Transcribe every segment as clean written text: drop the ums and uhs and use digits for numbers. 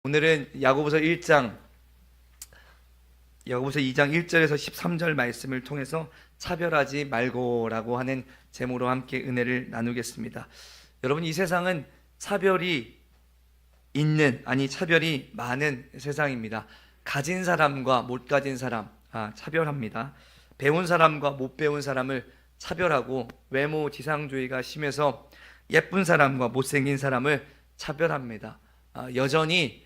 오늘은 야고보서 2장 1절에서 13절 말씀을 통해서 차별하지 말고라고 하는 제목으로 함께 은혜를 나누겠습니다. 여러분, 이 세상은 차별이 많은 세상입니다. 가진 사람과 못 가진 사람 차별합니다. 배운 사람과 못 배운 사람을 차별하고, 외모 지상주의가 심해서 예쁜 사람과 못생긴 사람을 차별합니다. 여전히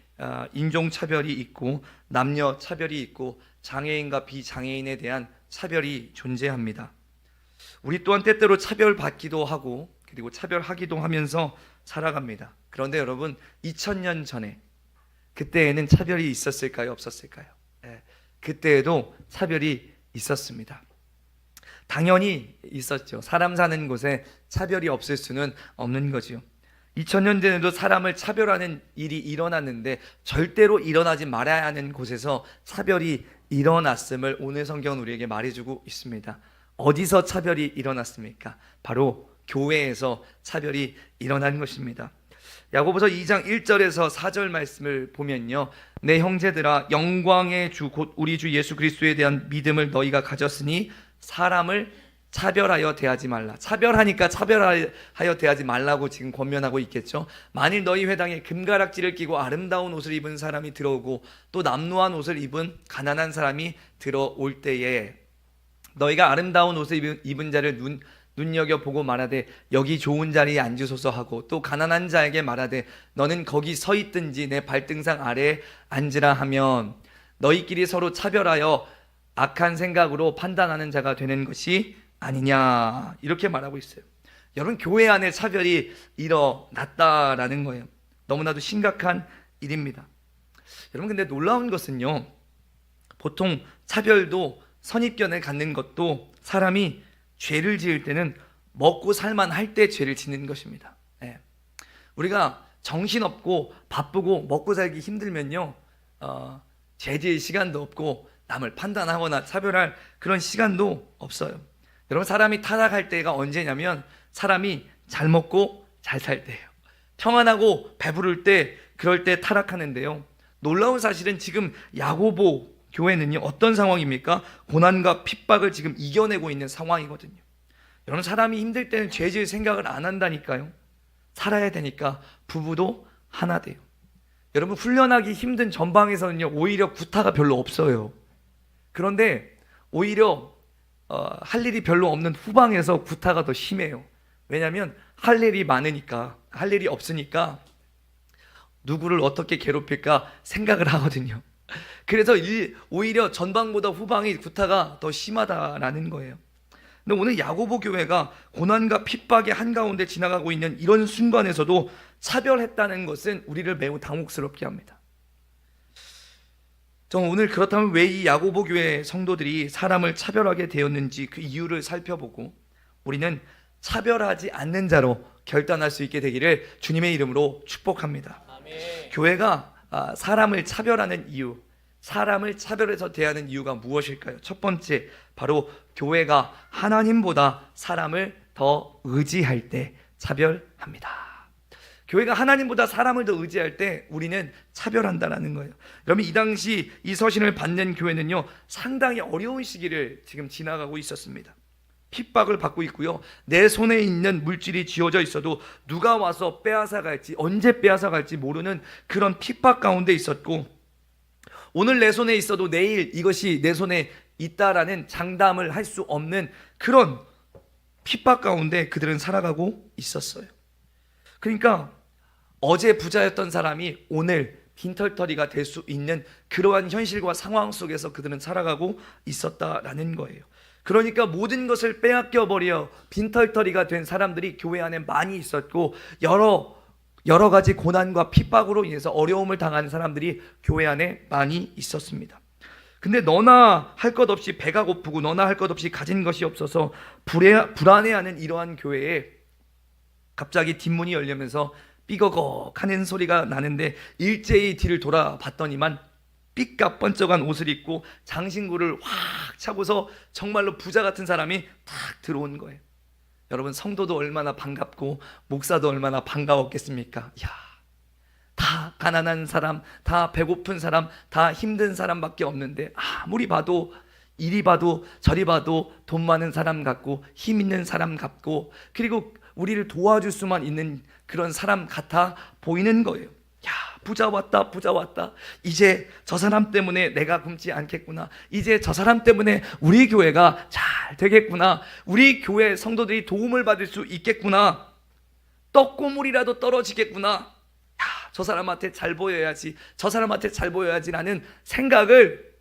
인종차별이 있고 남녀 차별이 있고 장애인과 비장애인에 대한 차별이 존재합니다. 우리 또한 때때로 차별받기도 하고 그리고 차별하기도 하면서 살아갑니다. 그런데 여러분, 2000년 전에 그때에는 차별이 있었을까요? 없었을까요? 그때에도 차별이 있었습니다. 당연히 있었죠. 사람 사는 곳에 차별이 없을 수는 없는 거죠. 2000년 전에도 사람을 차별하는 일이 일어났는데 절대로 일어나지 말아야 하는 곳에서 차별이 일어났음을 오늘 성경은 우리에게 말해주고 있습니다. 어디서 차별이 일어났습니까? 바로 교회에서 차별이 일어난 것입니다. 야고보서 2장 1절에서 4절 말씀을 보면요, 내 형제들아, 영광의 주 곧 우리 주 예수 그리스도에 대한 믿음을 너희가 가졌으니 사람을 차별하여 대하지 말라. 차별하니까 차별하여 대하지 말라고 지금 권면하고 있겠죠. 만일 너희 회당에 금가락지를 끼고 아름다운 옷을 입은 사람이 들어오고 또 남루한 옷을 입은 가난한 사람이 들어올 때에 너희가 아름다운 옷을 입은 자를 눈여겨보고 말하되 여기 좋은 자리에 앉으소서 하고, 또 가난한 자에게 말하되 너는 거기 서 있든지 내 발등상 아래에 앉으라 하면 너희끼리 서로 차별하여 악한 생각으로 판단하는 자가 되는 것이 아니냐, 이렇게 말하고 있어요. 여러분, 교회 안에 차별이 일어났다라는 거예요. 너무나도 심각한 일입니다. 여러분, 근데 놀라운 것은요, 보통 차별도 선입견을 갖는 것도 사람이 죄를 지을 때는 먹고 살만할 때 죄를 짓는 것입니다. 우리가 정신없고 바쁘고 먹고 살기 힘들면요, 죄 지을 시간도 없고 남을 판단하거나 차별할 그런 시간도 없어요. 여러분, 사람이 타락할 때가 언제냐면 사람이 잘 먹고 잘 살 때예요. 평안하고 배부를 때, 그럴 때 타락하는데요, 놀라운 사실은 지금 야고보 교회는요, 어떤 상황입니까? 고난과 핍박을 지금 이겨내고 있는 상황이거든요. 여러분, 사람이 힘들 때는 죄 지을 생각을 안 한다니까요. 살아야 되니까 부부도 하나 돼요. 여러분, 훈련하기 힘든 전방에서는요, 오히려 구타가 별로 없어요. 그런데 오히려 할 일이 별로 없는 후방에서 구타가 더 심해요. 왜냐하면 할 일이 많으니까, 할 일이 없으니까 누구를 어떻게 괴롭힐까 생각을 하거든요. 그래서 오히려 전방보다 후방이 구타가 더 심하다라는 거예요. 근데 오늘 야고보 교회가 고난과 핍박의 한가운데 지나가고 있는 이런 순간에서도 차별했다는 것은 우리를 매우 당혹스럽게 합니다. 저는 오늘 그렇다면 왜 이 야고보 교회 성도들이 사람을 차별하게 되었는지 그 이유를 살펴보고 우리는 차별하지 않는 자로 결단할 수 있게 되기를 주님의 이름으로 축복합니다. 아멘. 교회가 사람을 차별하는 이유, 사람을 차별해서 대하는 이유가 무엇일까요? 첫 번째, 바로 교회가 하나님보다 사람을 더 의지할 때 차별합니다. 교회가 하나님보다 사람을 더 의지할 때 우리는 차별한다라는 거예요. 여러분, 이 당시 이 서신을 받는 교회는요, 상당히 어려운 시기를 지금 지나가고 있었습니다. 핍박을 받고 있고요, 내 손에 있는 물질이 쥐어져 있어도 누가 와서 빼앗아 갈지, 언제 빼앗아 갈지 모르는 그런 핍박 가운데 있었고, 오늘 내 손에 있어도 내일 이것이 내 손에 있다라는 장담을 할 수 없는 그런 핍박 가운데 그들은 살아가고 있었어요. 그러니까 어제 부자였던 사람이 오늘 빈털터리가 될 수 있는 그러한 현실과 상황 속에서 그들은 살아가고 있었다라는 거예요. 그러니까 모든 것을 빼앗겨 버려 빈털터리가 된 사람들이 교회 안에 많이 있었고, 여러 가지 고난과 핍박으로 인해서 어려움을 당하는 사람들이 교회 안에 많이 있었습니다. 근데 너나 할 것 없이 배가 고프고 너나 할 것 없이 가진 것이 없어서 불안해하는 이러한 교회에 갑자기 뒷문이 열리면서 삐거걱 하는 소리가 나는데, 일제히 뒤를 돌아봤더니만 삐까뻔쩍한 옷을 입고 장신구를 확 차고서 정말로 부자 같은 사람이 탁 들어온 거예요. 여러분, 성도도 얼마나 반갑고 목사도 얼마나 반가웠겠습니까? 다 가난한 사람, 다 배고픈 사람, 다 힘든 사람밖에 없는데 아무리 봐도 이리 봐도 저리 봐도 돈 많은 사람 같고 힘 있는 사람 같고 그리고 우리를 도와줄 수만 있는 그런 사람 같아 보이는 거예요. 야, 부자 왔다, 부자 왔다. 이제 저 사람 때문에 내가 굶지 않겠구나. 이제 저 사람 때문에 우리 교회가 잘 되겠구나. 우리 교회 성도들이 도움을 받을 수 있겠구나. 떡고물이라도 떨어지겠구나. 야, 저 사람한테 잘 보여야지, 저 사람한테 잘 보여야지라는 생각을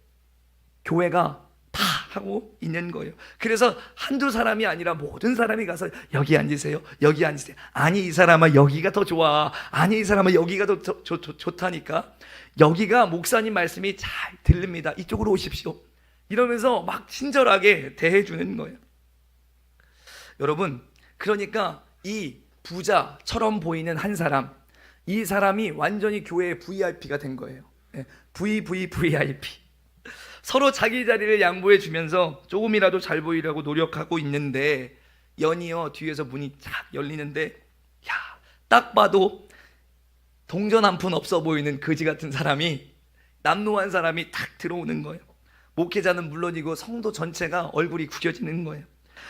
교회가 다 하고 있는 거예요. 그래서 한두 사람이 아니라 모든 사람이 가서 여기 앉으세요, 여기 앉으세요. 아니 이 사람아 여기가 더 좋아. 아니 이 사람아 여기가 더 좋다니까. 여기가 목사님 말씀이 잘 들립니다. 이쪽으로 오십시오. 이러면서 막 친절하게 대해주는 거예요. 여러분, 그러니까 이 부자처럼 보이는 한 사람, 이 사람이 완전히 교회의 VIP가 된 거예요. VIP. 서로 자기 자리를 양보해 주면서 조금이라도 잘 보이려고 노력하고 있는데 연이어 뒤에서 문이 쫙 열리는데 야, 딱 봐도 동전 한 푼 없어 보이는 거지 같은 사람이, 남루한 사람이 탁 들어오는 거예요. 목회자는 물론이고 성도 전체가 얼굴이 구겨지는 거예요.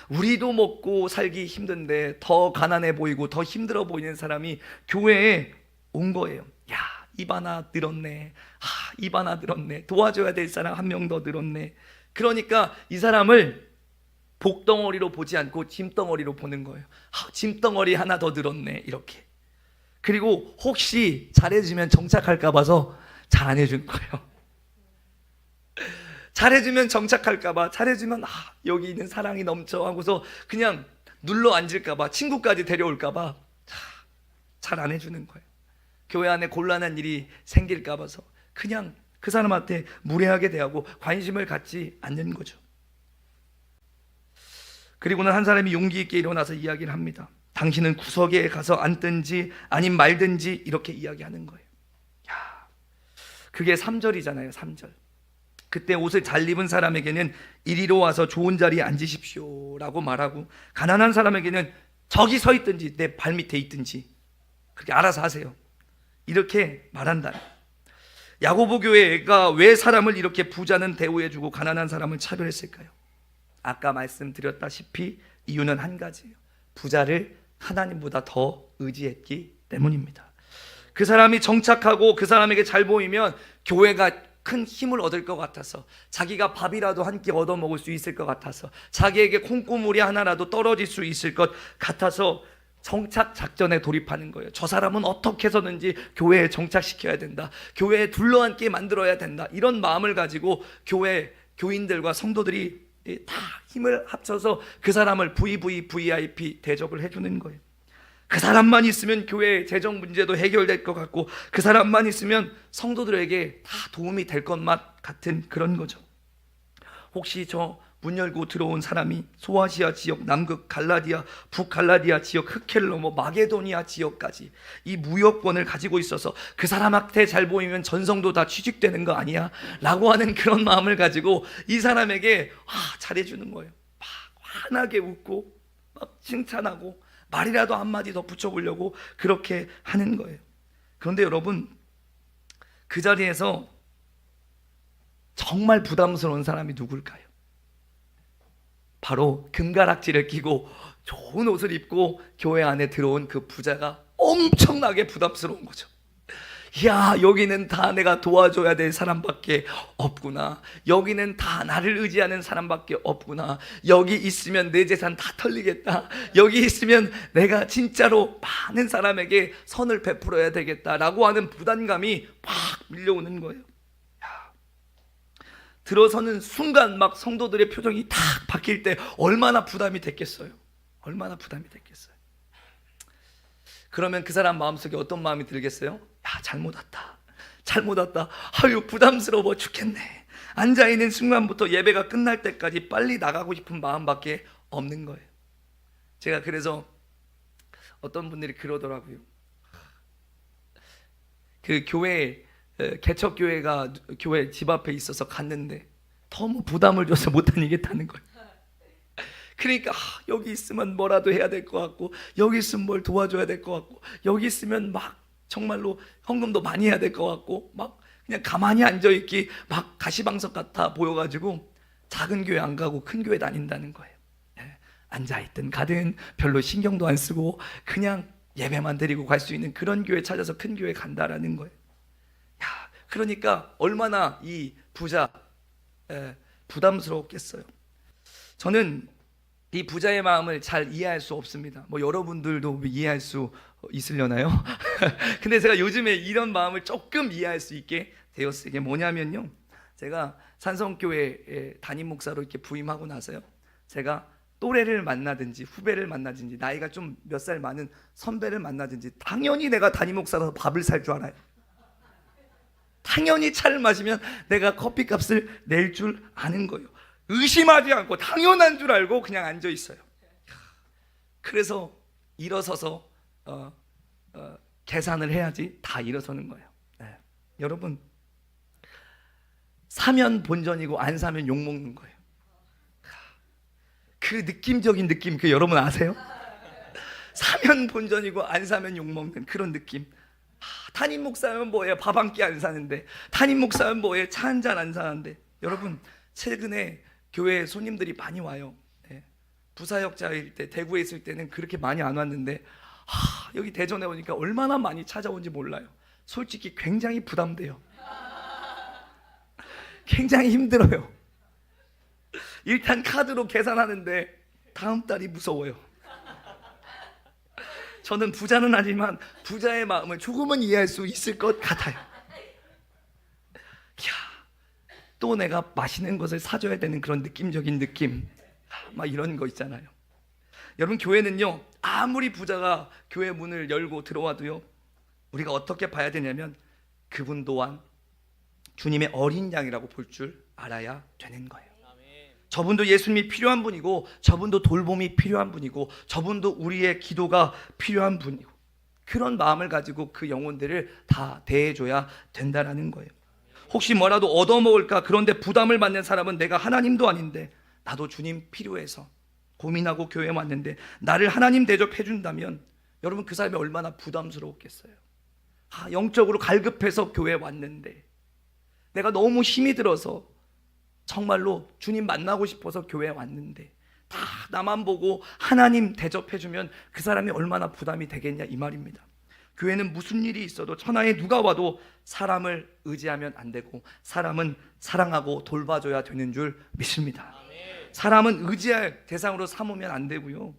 우리도 먹고 살기 힘든데 더 가난해 보이고 더 힘들어 보이는 사람이 교회에 온 거예요. 야, 입 하나 늘었네. 입 하나 늘었네. 도와줘야 될 사람 한 명 더 늘었네. 그러니까 이 사람을 복덩어리로 보지 않고 짐덩어리로 보는 거예요. 짐덩어리 하나 더 늘었네. 이렇게. 그리고 혹시 잘해주면 정착할까 봐서 잘 안 해준 거예요. 잘해주면 정착할까 봐, 잘해주면 여기 있는 사랑이 넘쳐 하고서 그냥 눌러 앉을까 봐, 친구까지 데려올까 봐 잘 안 해주는 거예요. 교회 안에 곤란한 일이 생길까 봐서 그냥 그 사람한테 무례하게 대하고 관심을 갖지 않는 거죠. 그리고는 한 사람이 용기 있게 일어나서 이야기를 합니다. 당신은 구석에 가서 앉든지 아님 말든지 이렇게 이야기하는 거예요. 야, 그게 3절이잖아요. 3절. 그때 옷을 잘 입은 사람에게는 이리로 와서 좋은 자리에 앉으십시오 라고 말하고, 가난한 사람에게는 저기 서 있든지 내 발밑에 있든지 그렇게 알아서 하세요, 이렇게 말한다. 야고보 교회가 왜 사람을 이렇게 부자는 대우해주고 가난한 사람을 차별했을까요? 아까 말씀드렸다시피 이유는 한 가지예요. 부자를 하나님보다 더 의지했기 때문입니다. 그 사람이 정착하고 그 사람에게 잘 보이면 교회가 큰 힘을 얻을 것 같아서, 자기가 밥이라도 한 끼 얻어 먹을 수 있을 것 같아서, 자기에게 콩고물이 하나라도 떨어질 수 있을 것 같아서 정착 작전에 돌입하는 거예요. 저 사람은 어떻게 해서든지 교회에 정착시켜야 된다, 교회에 둘러앉게 만들어야 된다, 이런 마음을 가지고 교회 교인들과 성도들이 다 힘을 합쳐서 그 사람을 VIP 대접을 해주는 거예요. 그 사람만 있으면 교회의 재정 문제도 해결될 것 같고, 그 사람만 있으면 성도들에게 다 도움이 될 것만 같은 그런 거죠. 혹시 저 문 열고 들어온 사람이 소아시아 지역, 남극 갈라디아, 북갈라디아 지역, 흑해를 넘어 마게도니아 지역까지 이 무역권을 가지고 있어서 그 사람한테 잘 보이면 전성도 다 취직되는 거 아니야? 라고 하는 그런 마음을 가지고 이 사람에게 잘해주는 거예요. 막 환하게 웃고 막 칭찬하고 말이라도 한마디 더 붙여보려고 그렇게 하는 거예요. 그런데 여러분, 그 자리에서 정말 부담스러운 사람이 누굴까요? 바로 금가락지를 끼고 좋은 옷을 입고 교회 안에 들어온 그 부자가 엄청나게 부담스러운 거죠. 야, 여기는 다 내가 도와줘야 될 사람밖에 없구나. 여기는 다 나를 의지하는 사람밖에 없구나. 여기 있으면 내 재산 다 털리겠다. 여기 있으면 내가 진짜로 많은 사람에게 선을 베풀어야 되겠다라고 하는 부담감이 막 밀려오는 거예요. 들어서는 순간 막 성도들의 표정이 탁 바뀔 때 얼마나 부담이 됐겠어요. 얼마나 부담이 됐겠어요. 그러면 그 사람 마음속에 어떤 마음이 들겠어요? 야, 잘못 왔다, 잘못 왔다. 아유, 부담스러워 죽겠네. 앉아있는 순간부터 예배가 끝날 때까지 빨리 나가고 싶은 마음밖에 없는 거예요. 제가 그래서 어떤 분들이 그러더라고요. 그 교회 개척교회가 교회 집 앞에 있어서 갔는데 너무 부담을 줘서 못 다니겠다는 거예요. 그러니까 여기 있으면 뭐라도 해야 될 것 같고, 여기 있으면 뭘 도와줘야 될 것 같고, 여기 있으면 막 정말로 헌금도 많이 해야 될 것 같고 막 그냥 가만히 앉아있기 막 가시방석 같아 보여가지고 작은 교회 안 가고 큰 교회 다닌다는 거예요. 앉아있든 가든 별로 신경도 안 쓰고 그냥 예배만 드리고 갈 수 있는 그런 교회 찾아서 큰 교회 간다라는 거예요. 야, 그러니까 얼마나 이 부자 부담스러웠겠어요. 저는 이 부자의 마음을 잘 이해할 수 없습니다. 뭐 여러분들도 이해할 수 있으려나요? 근데 제가 요즘에 이런 마음을 조금 이해할 수 있게 되었어요. 이게 뭐냐면요, 제가 산성교회 담임 목사로 이렇게 부임하고 나서요, 제가 또래를 만나든지 후배를 만나든지 나이가 좀 몇 살 많은 선배를 만나든지 당연히 내가 담임 목사라서 밥을 살 줄 알아요. 당연히 차를 마시면 내가 커피값을 낼 줄 아는 거예요. 의심하지 않고 당연한 줄 알고 그냥 앉아 있어요. 그래서 일어서서 계산을 해야지 다 일어서는 거예요. 여러분, 사면 본전이고 안 사면 욕먹는 거예요. 그 느낌적인 느낌, 그 여러분 아세요? 사면 본전이고 안 사면 욕먹는 그런 느낌. 담임 목사면 뭐예요? 밥 한 끼 안 사는데. 담임 목사면 뭐예요? 차 한 잔 안 사는데. 여러분, 최근에 교회에 손님들이 많이 와요. 부사역자일 때, 대구에 있을 때는 그렇게 많이 안 왔는데 여기 대전에 오니까 얼마나 많이 찾아온지 몰라요. 솔직히 굉장히 부담돼요. 굉장히 힘들어요. 일단 카드로 계산하는데 다음 달이 무서워요. 저는 부자는 아니지만 부자의 마음을 조금은 이해할 수 있을 것 같아요. 또 내가 맛있는 것을 사줘야 되는 그런 느낌적인 느낌, 막 이런 거 있잖아요. 여러분, 교회는요, 아무리 부자가 교회 문을 열고 들어와도요, 우리가 어떻게 봐야 되냐면 그분 또한 주님의 어린 양이라고 볼 줄 알아야 되는 거예요. 저분도 예수님이 필요한 분이고, 저분도 돌봄이 필요한 분이고, 저분도 우리의 기도가 필요한 분이고, 그런 마음을 가지고 그 영혼들을 다 대해줘야 된다라는 거예요. 혹시 뭐라도 얻어먹을까 그런데 부담을 받는 사람은 내가 하나님도 아닌데 나도 주님 필요해서 고민하고 교회에 왔는데 나를 하나님 대접해준다면 여러분, 그 사람이 얼마나 부담스러웠겠어요. 영적으로 갈급해서 교회에 왔는데 내가 너무 힘이 들어서 정말로 주님 만나고 싶어서 교회에 왔는데 다 나만 보고 하나님 대접해주면 그 사람이 얼마나 부담이 되겠냐, 이 말입니다. 교회는 무슨 일이 있어도 천하에 누가 와도 사람을 의지하면 안 되고 사람은 사랑하고 돌봐줘야 되는 줄 믿습니다. 사람은 의지할 대상으로 삼으면 안 되고요,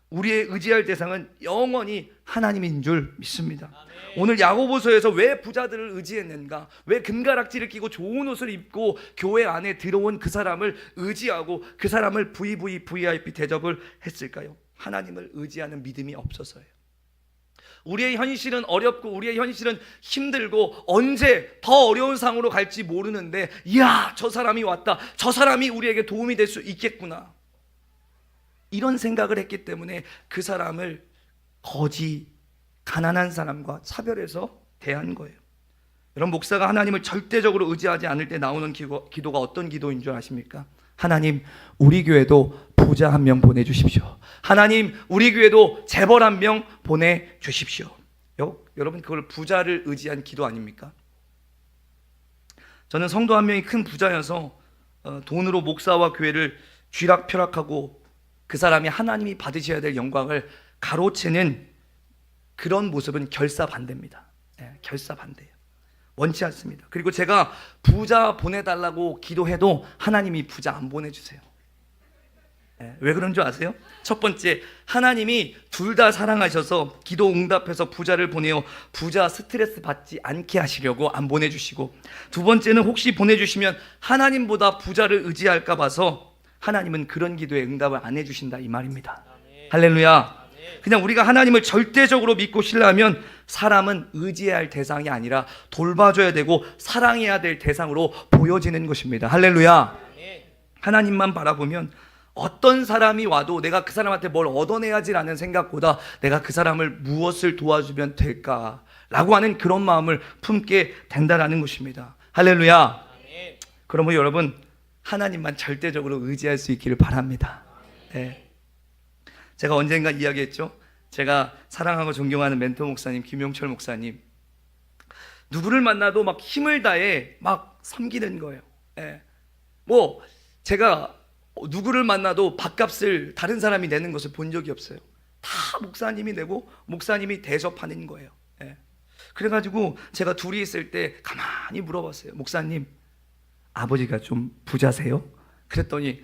우리의 의지할 대상은 영원히 하나님인 줄 믿습니다. 오늘 야고보서에서 왜 부자들을 의지했는가, 왜 금가락지를 끼고 좋은 옷을 입고 교회 안에 들어온 그 사람을 의지하고 그 사람을 VIP 대접을 했을까요? 하나님을 의지하는 믿음이 없어서예요. 우리의 현실은 어렵고 우리의 현실은 힘들고 언제 더 어려운 상으로 갈지 모르는데, 이야, 저 사람이 왔다, 저 사람이 우리에게 도움이 될 수 있겠구나, 이런 생각을 했기 때문에 그 사람을 거지, 가난한 사람과 차별해서 대한 거예요. 여러분, 목사가 하나님을 절대적으로 의지하지 않을 때 나오는 기도가 어떤 기도인 줄 아십니까? 하나님, 우리 교회도 부자 한 명 보내주십시오. 하나님, 우리 교회도 재벌 한 명 보내주십시오. 여러분, 그걸 부자를 의지한 기도 아닙니까? 저는 성도 한 명이 큰 부자여서 돈으로 목사와 교회를 쥐락펴락하고 그 사람이 하나님이 받으셔야 될 영광을 가로채는 그런 모습은 결사반대입니다. 결사반대예요. 원치 않습니다. 그리고 제가 부자 보내달라고 기도해도 하나님이 부자 안 보내주세요. 왜 그런 줄 아세요? 첫 번째, 하나님이 둘 다 사랑하셔서 기도 응답해서 부자를 보내어 부자 스트레스 받지 않게 하시려고 안 보내주시고, 두 번째는 혹시 보내주시면 하나님보다 부자를 의지할까 봐서 하나님은 그런 기도에 응답을 안 해주신다, 이 말입니다. 할렐루야. 그냥 우리가 하나님을 절대적으로 믿고 신뢰하면 사람은 의지해야 할 대상이 아니라 돌봐줘야 되고 사랑해야 될 대상으로 보여지는 것입니다. 할렐루야. 하나님만 바라보면 어떤 사람이 와도 내가 그 사람한테 뭘 얻어내야지라는 생각보다 내가 그 사람을 무엇을 도와주면 될까라고 하는 그런 마음을 품게 된다라는 것입니다. 할렐루야. 그러면 여러분, 하나님만 절대적으로 의지할 수 있기를 바랍니다. 제가 언젠가 이야기했죠. 제가 사랑하고 존경하는 멘토 목사님 김용철 목사님, 누구를 만나도 막 힘을 다해 막 섬기는 거예요. 예. 뭐 제가 누구를 만나도 밥값을 다른 사람이 내는 것을 본 적이 없어요. 다 목사님이 내고 목사님이 대접하는 거예요. 예. 그래가지고 제가 둘이 있을 때 가만히 물어봤어요. 목사님, 아버지가 좀 부자세요? 그랬더니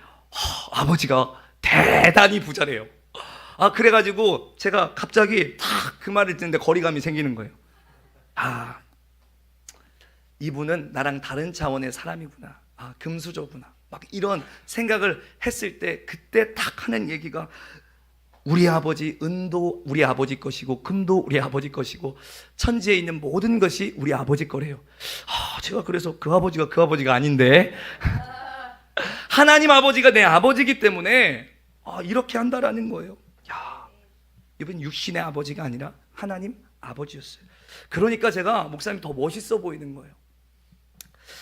아버지가 대단히 부자래요. 그래가지고 제가 갑자기 탁 그 말을 듣는데 거리감이 생기는 거예요. 이분은 나랑 다른 차원의 사람이구나. 금수저구나. 막 이런 생각을 했을 때 그때 딱 하는 얘기가, 우리 아버지 은도 우리 아버지 것이고 금도 우리 아버지 것이고 천지에 있는 모든 것이 우리 아버지 거래요. 제가 그래서 그 아버지가 아닌데 하나님 아버지가 내 아버지이기 때문에 이렇게 한다라는 거예요. 이분 육신의 아버지가 아니라 하나님 아버지였어요. 그러니까 제가 목사님이 더 멋있어 보이는 거예요.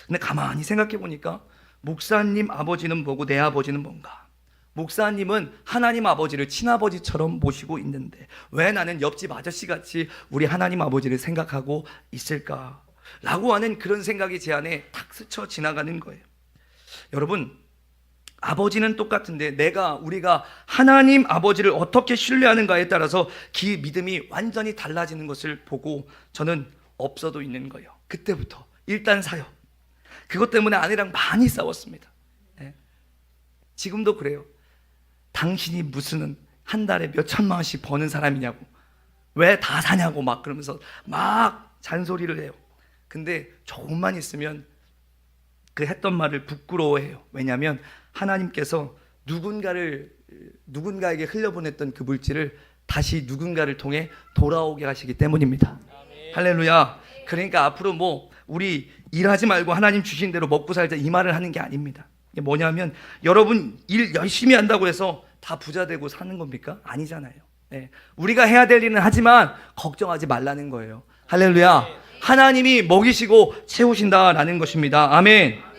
근데 가만히 생각해 보니까 목사님 아버지는 뭐고 내 아버지는 뭔가? 목사님은 하나님 아버지를 친아버지처럼 모시고 있는데 왜 나는 옆집 아저씨같이 우리 하나님 아버지를 생각하고 있을까? 라고 하는 그런 생각이 제 안에 탁 스쳐 지나가는 거예요. 여러분, 아버지는 똑같은데 우리가 하나님 아버지를 어떻게 신뢰하는가에 따라서 그 믿음이 완전히 달라지는 것을 보고 저는 없어도 있는 거예요. 그때부터 일단 사역, 그것 때문에 아내랑 많이 싸웠습니다. 지금도 그래요. 당신이 무슨 한 달에 몇 천만 원씩 버는 사람이냐고, 왜 다 사냐고 막 그러면서 막 잔소리를 해요. 근데 조금만 있으면 그 했던 말을 부끄러워해요. 왜냐하면 하나님께서 누군가에게 흘려보냈던 그 물질을 다시 누군가를 통해 돌아오게 하시기 때문입니다. 아멘. 할렐루야. 그러니까 앞으로 우리 일하지 말고 하나님 주신 대로 먹고 살자 이 말을 하는 게 아닙니다. 이게 뭐냐면, 여러분 일 열심히 한다고 해서 다 부자 되고 사는 겁니까? 아니잖아요. 우리가 해야 될 일은 하지만 걱정하지 말라는 거예요. 할렐루야. 하나님이 먹이시고 채우신다라는 것입니다. 아멘.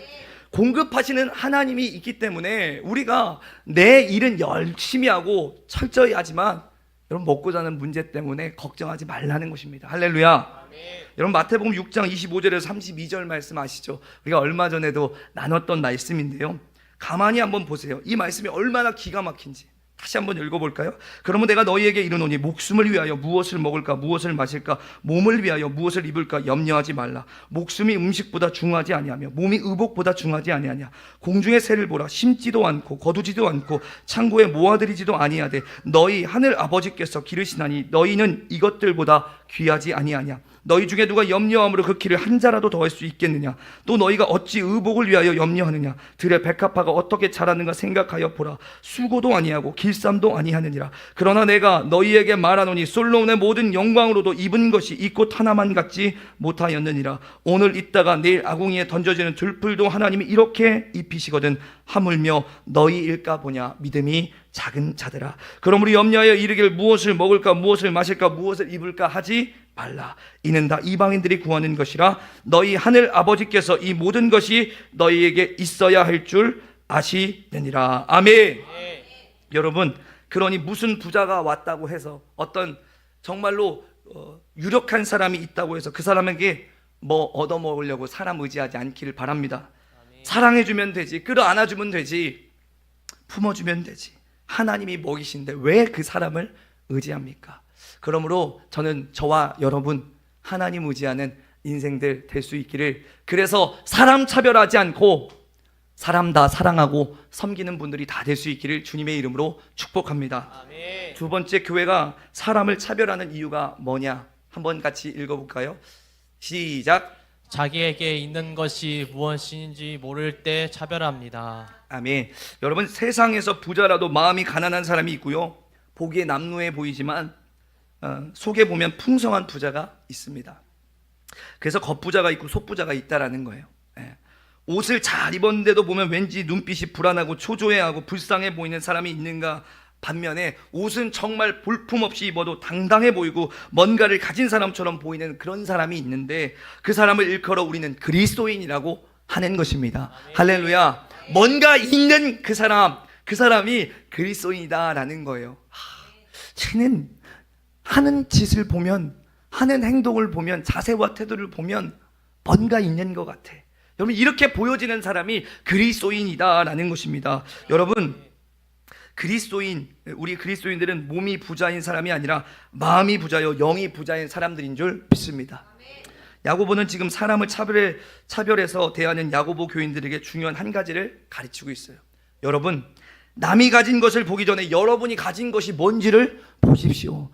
공급하시는 하나님이 있기 때문에 우리가 내 일은 열심히 하고 철저히 하지만 여러분 먹고 자는 문제 때문에 걱정하지 말라는 것입니다. 할렐루야. 아멘. 여러분 마태복음 6장 25절에서 32절 말씀 아시죠? 우리가 얼마 전에도 나눴던 말씀인데요, 가만히 한번 보세요. 이 말씀이 얼마나 기가 막힌지 다시 한번 읽어볼까요? 그러면 내가 너희에게 이르노니 목숨을 위하여 무엇을 먹을까 무엇을 마실까, 몸을 위하여 무엇을 입을까 염려하지 말라. 목숨이 음식보다 중하지 아니하며 몸이 의복보다 중하지 아니하냐. 공중의 새를 보라. 심지도 않고 거두지도 않고 창고에 모아들이지도 아니하되 너희 하늘 아버지께서 기르시나니 너희는 이것들보다 귀하지 아니하냐. 너희 중에 누가 염려함으로 그 키를 한 자라도 더할 수 있겠느냐. 또 너희가 어찌 의복을 위하여 염려하느냐. 들의 백합화가 어떻게 자라는가 생각하여 보라. 수고도 아니하고 길쌈도 아니하느니라. 그러나 내가 너희에게 말하노니 솔로몬의 모든 영광으로도 입은 것이 이 꽃 하나만 같지 못하였느니라. 오늘 있다가 내일 아궁이에 던져지는 들풀도 하나님이 이렇게 입히시거든. 하물며 너희일까 보냐. 믿음이 작은 자들아. 그러므로 염려하여 이르기를 무엇을 먹을까 무엇을 마실까 무엇을 입을까 하지 말라. 이는 다 이방인들이 구하는 것이라. 너희 하늘 아버지께서 이 모든 것이 너희에게 있어야 할 줄 아시느니라. 아멘. 여러분, 그러니 무슨 부자가 왔다고 해서 어떤 정말로 유력한 사람이 있다고 해서 그 사람에게 얻어먹으려고 사람 의지하지 않기를 바랍니다. 아멘. 사랑해주면 되지, 끌어안아주면 되지, 품어주면 되지. 하나님이 먹이신데 왜 그 사람을 의지합니까? 그러므로 저는 저와 여러분 하나님 의지하는 인생들 될 수 있기를, 그래서 사람 차별하지 않고 사람 다 사랑하고 섬기는 분들이 다 될 수 있기를 주님의 이름으로 축복합니다. 아멘. 두 번째, 교회가 사람을 차별하는 이유가 뭐냐? 한번 같이 읽어볼까요? 시작. 자기에게 있는 것이 무엇인지 모를 때 차별합니다. 아멘. 여러분, 세상에서 부자라도 마음이 가난한 사람이 있고요, 보기에 남루해 보이지만 속에 보면 풍성한 부자가 있습니다. 그래서 겉부자가 있고 속부자가 있다라는 거예요. 옷을 잘 입었는데도 보면 왠지 눈빛이 불안하고 초조해하고 불쌍해 보이는 사람이 있는가, 반면에 옷은 정말 볼품없이 입어도 당당해 보이고 뭔가를 가진 사람처럼 보이는 그런 사람이 있는데 그 사람을 일컬어 우리는 그리스도인이라고 하는 것입니다. 아멘. 할렐루야. 뭔가 있는 그 사람이 그리스도인이다라는 거예요. 쟤는 하는 짓을 보면, 하는 행동을 보면, 자세와 태도를 보면 뭔가 있는 것 같아. 여러분, 이렇게 보여지는 사람이 그리스도인이다라는 것입니다. 여러분, 우리 그리스도인들은 몸이 부자인 사람이 아니라 마음이 부자요 영이 부자인 사람들인 줄 믿습니다. 야고보는 지금 사람을 차별해서 대하는 야고보 교인들에게 중요한 한 가지를 가르치고 있어요. 여러분, 남이 가진 것을 보기 전에 여러분이 가진 것이 뭔지를 보십시오.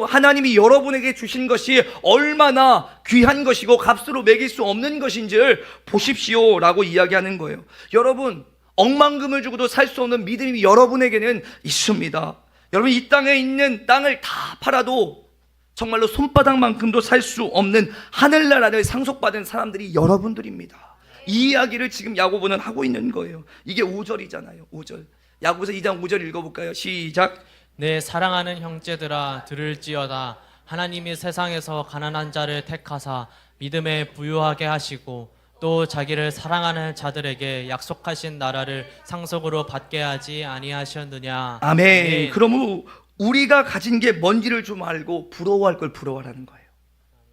하나님이 여러분에게 주신 것이 얼마나 귀한 것이고 값으로 매길 수 없는 것인지를 보십시오 라고 이야기하는 거예요. 여러분, 억만금을 주고도 살 수 없는 믿음이 여러분에게는 있습니다. 여러분, 이 땅에 있는 땅을 다 팔아도 정말로 손바닥만큼도 살 수 없는 하늘나라를 상속받은 사람들이 여러분들입니다. 이 이야기를 지금 야고보는 하고 있는 거예요. 이게 5절이잖아요. 5절. 야고보서 2장 5절 읽어볼까요? 시작. 내 사랑하는 형제들아 들을지어다. 하나님이 세상에서 가난한 자를 택하사 믿음에 부유하게 하시고 또 자기를 사랑하는 자들에게 약속하신 나라를 상속으로 받게 하지 아니하셨느냐. 아멘. 네. 그러므로 우리가 가진 게 뭔지를 좀 알고 부러워할 걸 부러워하라는 거예요.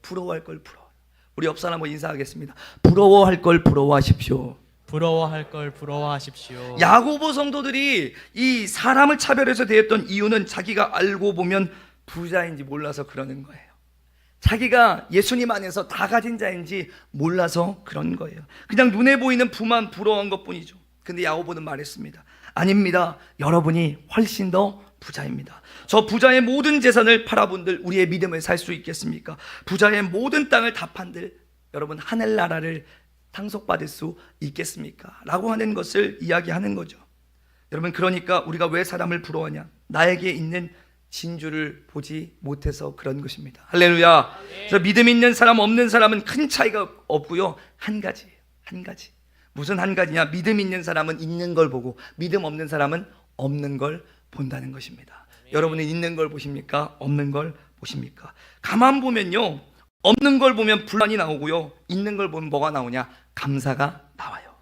부러워할 걸 부러워. 우리 옆 사람 한번 인사하겠습니다. 부러워할 걸 부러워하십시오. 부러워할 걸 부러워하십시오. 야고보 성도들이 이 사람을 차별해서 대했던 이유는 자기가 알고 보면 부자인지 몰라서 그러는 거예요. 자기가 예수님 안에서 다 가진 자인지 몰라서 그런 거예요. 그냥 눈에 보이는 부만 부러워한 것뿐이죠. 근데 야고보는 말했습니다. 아닙니다. 여러분이 훨씬 더 부자입니다. 저 부자의 모든 재산을 팔아본들 우리의 믿음을 살 수 있겠습니까? 부자의 모든 땅을 다 판들 여러분 하늘나라를 상속받을 수 있겠습니까? 라고 하는 것을 이야기하는 거죠. 여러분, 그러니까 우리가 왜 사람을 부러워하냐? 나에게 있는 진주를 보지 못해서 그런 것입니다. 할렐루야. 그래서 믿음 있는 사람 없는 사람은 큰 차이가 없고요. 한 가지예요. 한 가지. 무슨 한 가지냐? 믿음 있는 사람은 있는 걸 보고 믿음 없는 사람은 없는 걸 본다는 것입니다. 여러분은 있는 걸 보십니까? 없는 걸 보십니까? 가만 보면요, 없는 걸 보면 불만이 나오고요, 있는 걸 보면 뭐가 나오냐? 감사가 나와요.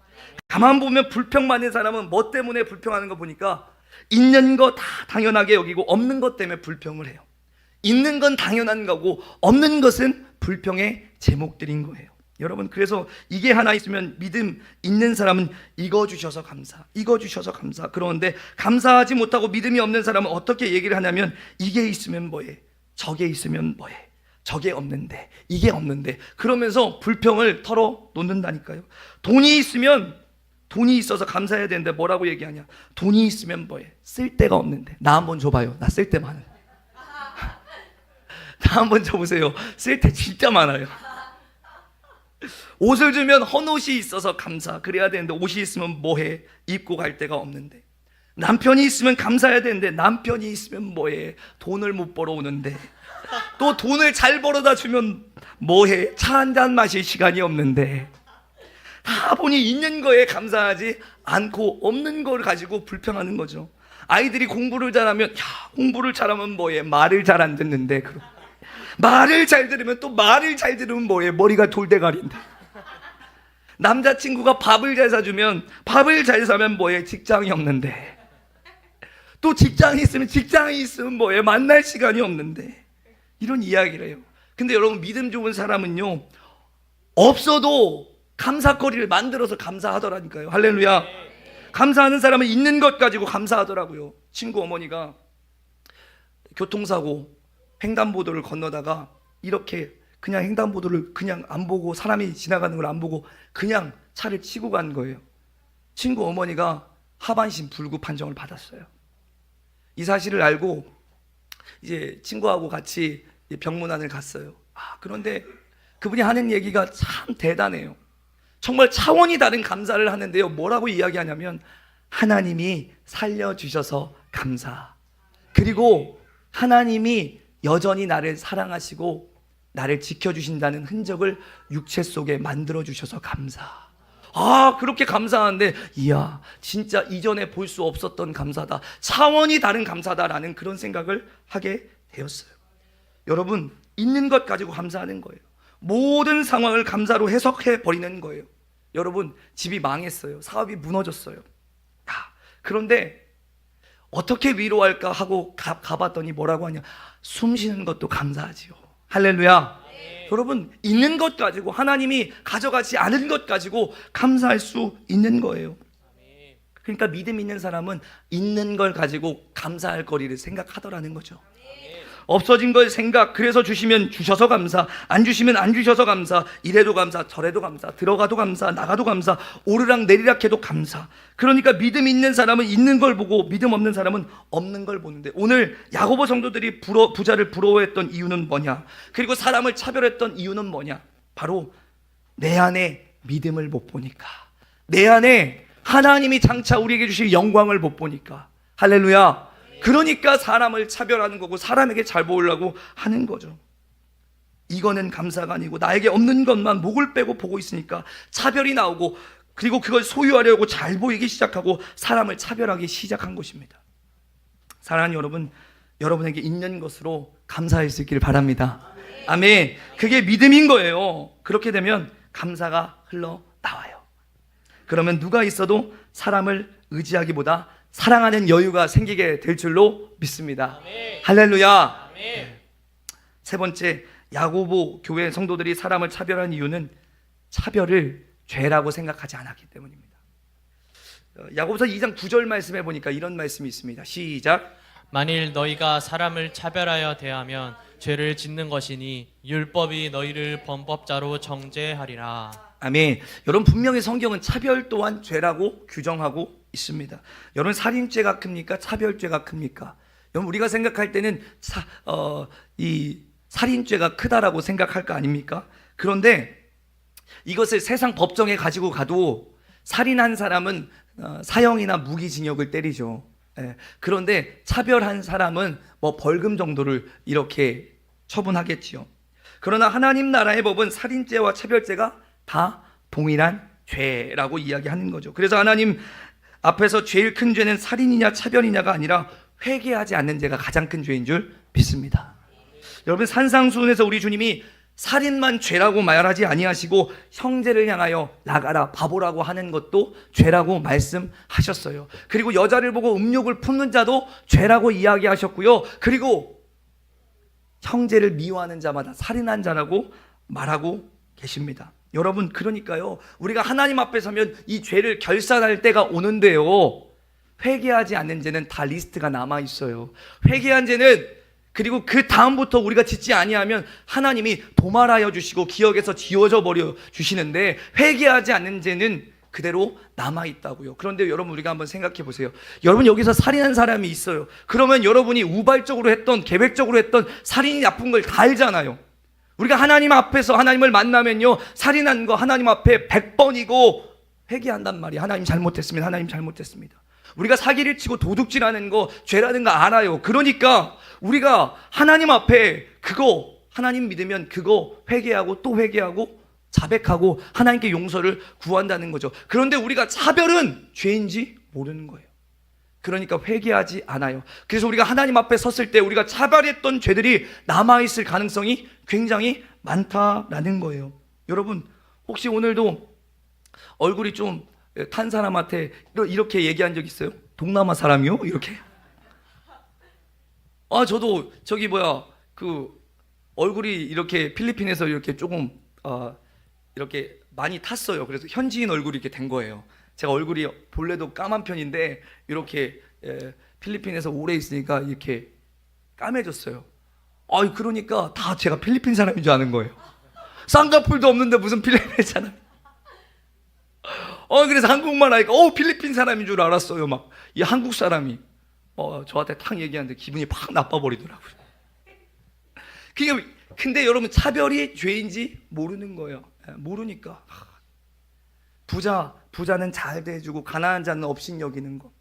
가만 보면 불평 많은 사람은 뭐 때문에 불평하는 거 보니까 있는 거 다 당연하게 여기고 없는 것 때문에 불평을 해요. 있는 건 당연한 거고 없는 것은 불평의 제목들인 거예요. 여러분, 그래서 이게 하나 있으면 믿음 있는 사람은 이거 주셔서 감사, 이거 주셔서 감사. 그런데 감사하지 못하고 믿음이 없는 사람은 어떻게 얘기를 하냐면 이게 있으면 뭐해, 저게 있으면 뭐해, 저게 없는데, 이게 없는데, 그러면서 불평을 털어놓는다니까요. 돈이 있어서 감사해야 되는데 뭐라고 얘기하냐? 돈이 있으면 뭐해, 쓸 데가 없는데. 나 한번 줘봐요. 나 쓸 데 많아요. 나 한번 줘보세요. 쓸 데 진짜 많아요. 옷을 주면 헌옷이 있어서 감사, 그래야 되는데 옷이 있으면 뭐해, 입고 갈 데가 없는데. 남편이 있으면 감사해야 되는데 남편이 있으면 뭐해, 돈을 못 벌어오는데. 또 돈을 잘 벌어다 주면 뭐해, 차 한잔 마실 시간이 없는데. 다 보니 있는 거에 감사하지 않고 없는 걸 가지고 불평하는 거죠. 아이들이 공부를 잘하면 공부를 잘하면 뭐해, 말을 잘 안 듣는데. 말을 잘 들으면 또 말을 잘 들으면 뭐해, 머리가 돌대가리인데. 남자친구가 밥을 잘 사주면 밥을 잘 사면 뭐해, 직장이 없는데. 또 직장이 있으면 뭐해, 만날 시간이 없는데. 이런 이야기를 해요. 근데 여러분, 믿음 좋은 사람은요, 없어도 감사거리를 만들어서 감사하더라니까요. 할렐루야. 감사하는 사람은 있는 것 가지고 감사하더라고요. 친구 어머니가 교통사고 횡단보도를 건너다가 이렇게 그냥 횡단보도를 그냥 안 보고, 사람이 지나가는 걸 안 보고 그냥 차를 치고 간 거예요. 친구 어머니가 하반신 불구 판정을 받았어요. 이 사실을 알고 이제 친구하고 같이 병문안을 갔어요. 그런데 그분이 하는 얘기가 참 대단해요. 정말 차원이 다른 감사를 하는데요, 뭐라고 이야기하냐면 하나님이 살려주셔서 감사, 그리고 하나님이 여전히 나를 사랑하시고 나를 지켜주신다는 흔적을 육체 속에 만들어주셔서 감사. 그렇게 감사한데, 이야, 진짜 이전에 볼 수 없었던 감사다, 차원이 다른 감사다라는 그런 생각을 하게 되었어요. 여러분, 있는 것 가지고 감사하는 거예요. 모든 상황을 감사로 해석해 버리는 거예요. 여러분, 집이 망했어요. 사업이 무너졌어요. 그런데 어떻게 위로할까 하고 가봤더니 뭐라고 하냐, 숨 쉬는 것도 감사하지요. 할렐루야. 여러분, 있는 것 가지고, 하나님이 가져가지 않은 것 가지고 감사할 수 있는 거예요. 그러니까 믿음 있는 사람은 있는 걸 가지고 감사할 거리를 생각하더라는 거죠. 없어진 걸 생각, 그래서 주시면 주셔서 감사, 안 주시면 안 주셔서 감사, 이래도 감사, 저래도 감사, 들어가도 감사, 나가도 감사, 오르락 내리락 해도 감사. 그러니까 믿음 있는 사람은 있는 걸 보고 믿음 없는 사람은 없는 걸 보는데, 오늘 야고보 성도들이 부자를 부러워했던 이유는 뭐냐, 그리고 사람을 차별했던 이유는 뭐냐, 바로 내 안에 믿음을 못 보니까, 내 안에 하나님이 장차 우리에게 주실 영광을 못 보니까. 할렐루야. 그러니까 사람을 차별하는 거고 사람에게 잘 보이려고 하는 거죠. 이거는 감사가 아니고 나에게 없는 것만 목을 빼고 보고 있으니까 차별이 나오고, 그리고 그걸 소유하려고 잘 보이기 시작하고 사람을 차별하기 시작한 것입니다. 사랑하는 여러분, 여러분에게 있는 것으로 감사할 수 있기를 바랍니다. 아멘. 그게 믿음인 거예요. 그렇게 되면 감사가 흘러나와요. 그러면 누가 있어도 사람을 의지하기보다 사랑하는 여유가 생기게 될 줄로 믿습니다. 아멘. 할렐루야. 아멘. 세 번째, 야고보 교회 성도들이 사람을 차별한 이유는 차별을 죄라고 생각하지 않았기 때문입니다. 야고보서 2장 9절 말씀해 보니까 이런 말씀이 있습니다. 시작. 만일 너희가 사람을 차별하여 대하면 죄를 짓는 것이니 율법이 너희를 범법자로 정죄하리라. 아멘. 여러분, 분명히 성경은 차별 또한 죄라고 규정하고 있습니다. 여러분, 살인죄가 큽니까? 차별죄가 큽니까? 여러분, 우리가 생각할 때는 이 살인죄가 크다라고 생각할 거 아닙니까? 그런데 이것을 세상 법정에 가지고 가도 살인한 사람은 사형이나 무기징역을 때리죠. 그런데 차별한 사람은 뭐 벌금 정도를 이렇게 처분하겠지요. 그러나 하나님 나라의 법은 살인죄와 차별죄가 다 동일한 죄라고 이야기하는 거죠. 그래서 하나님 앞에서 제일 큰 죄는 살인이냐 차별이냐가 아니라 회개하지 않는 죄가 가장 큰 죄인 줄 믿습니다. 여러분, 산상수훈에서 우리 주님이 살인만 죄라고 말하지 아니하시고 형제를 향하여 나가라 바보라고 하는 것도 죄라고 말씀하셨어요. 그리고 여자를 보고 음욕을 품는 자도 죄라고 이야기하셨고요. 그리고 형제를 미워하는 자마다 살인한 자라고 말하고 계십니다. 여러분, 그러니까요, 우리가 하나님 앞에 서면 이 죄를 결산할 때가 오는데요, 회개하지 않는 죄는 다 리스트가 남아 있어요. 회개한 죄는, 그리고 그 다음부터 우리가 짓지 아니하면 하나님이 도말하여 주시고 기억에서 지워져 버려 주시는데, 회개하지 않는 죄는 그대로 남아 있다고요. 그런데 여러분, 우리가 한번 생각해 보세요. 여러분, 여기서 살인한 사람이 있어요. 그러면 여러분이 우발적으로 했던, 계획적으로 했던 살인이 나쁜 걸 다 알잖아요. 우리가 하나님 앞에서 하나님을 만나면요, 살인한 거 하나님 앞에 100번이고 회개한단 말이에요. 하나님 잘못했습니다. 하나님 잘못했습니다. 우리가 사기를 치고 도둑질하는 거 죄라는 거 알아요. 그러니까 우리가 하나님 앞에 그거, 하나님 믿으면 그거 회개하고 또 회개하고 자백하고 하나님께 용서를 구한다는 거죠. 그런데 우리가 차별은 죄인지 모르는 거예요. 그러니까 회개하지 않아요. 그래서 우리가 하나님 앞에 섰을 때 우리가 차별했던 죄들이 남아있을 가능성이 굉장히 많다라는 거예요. 여러분, 혹시 오늘도 얼굴이 좀 탄 사람한테 이렇게 얘기한 적 있어요? 동남아 사람이요? 이렇게? 저도 그 얼굴이 이렇게 필리핀에서 이렇게 조금 이렇게 많이 탔어요. 그래서 현지인 얼굴이 이렇게 된 거예요. 제가 얼굴이 본래도 까만 편인데 이렇게 필리핀에서 오래 있으니까 이렇게 까매졌어요. 그러니까 다 제가 필리핀 사람인 줄 아는 거예요. 쌍꺼풀도 없는데 무슨 필리핀 사람? 그래서 한국말 하니까 필리핀 사람인 줄 알았어요. 막 이 한국 사람이 저한테 탁 얘기하는데 기분이 팍 나빠버리더라고요. 근데 여러분, 차별이 죄인지 모르는 거예요. 모르니까. 부자는 잘 대해주고 가난한 자는 업신 여기는 거.